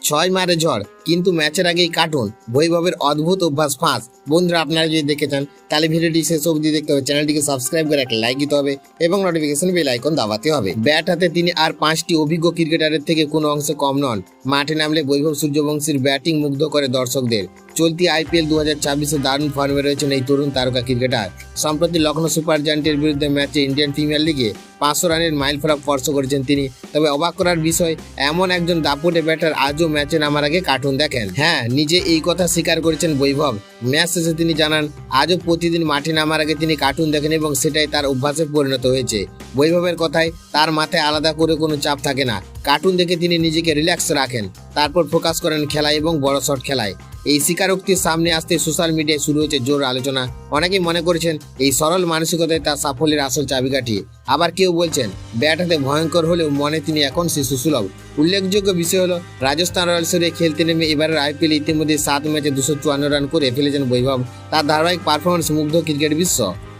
ছয় মারে ঝড় কিন্তু ম্যাচের আগেই কার্টুন, বৈভবের অদ্ভুত অভ্যাস ফাঁস। বন্ধুরা, আপনারা যদি দেখতে চান তাহলে ভিডিওটি শেষ অবধি দেখতে হবে, চ্যানেলটিকে সাবস্ক্রাইব করে একটা লাইক দিতে হবে এবং নোটিফিকেশন বেল আইকন দাবাতে হবে। ব্যাট হাতে তিনি আর 5টি অভিজ্ঞ ক্রিকেটারের থেকে কোনো অংশে কম নন। মাঠে নামলে বৈভব সূর্যবংশীর ব্যাটিং মুগ্ধ করে দর্শকদের। চলতি আইপিএল 2024-এ দারুণ ফর্মে রয়েছেন এই তরুণ তারকা ক্রিকেটার। সম্প্রতি লখনৌ সুপার জায়ান্টের বিরুদ্ধে ম্যাচে ইন্ডিয়ান প্রিমিয়ার লিগে 500 রানের মাইল ফলক স্পর্শ করেছেন তিনি। তবে অবাক করার বিষয়, এমন একজন দাপুটে ব্যাটার আজও ম্যাচে নামার আগে কার্টুন দেখেন। হ্যাঁ, নিজে এই কথা স্বীকার করেছেন বৈভব। ম্যাচ শেষে তিনি জানান, আজও প্রতিদিন মাঠে নামার আগে তিনি কার্টুন দেখেন এবং সেটাই তার অভ্যাসে পরিণত হয়েছে। বৈভবের কথায়, তার মাথায় আলাদা করে কোনো চাপ থাকে না। কার্টুন দেখে তিনি নিজেকে রিল্যাক্স রাখেন, তারপর ফোকাস করেন খেলায় এবং বড় শট খেলায়। এই স্বীকারোক্তির সামনে আসতে সোশ্যাল মিডিয়ায় শুরু হয়েছে জোর আলোচনা। অনেকেই মনে করেছেন এই সরল মানসিকতায় তার সাফল্যের আসল চাবিকাঠি। আবার কেউ বলছেন ব্যাট হাতে ভয়ঙ্কর হলেও মনে তিনি এখন শিশু সুলভ। উল্লেখযোগ্য বিষয় হলো, রাজস্থান রয়্যালসের হয়ে খেলতে নেমে এবারের আইপিএল ইতিমধ্যে 7 ম্যাচে 254 রান করে ফেলেছেন বৈভব। তার ধারাবাহিক পারফরমেন্স মুগ্ধ ক্রিকেট বিশ্ব।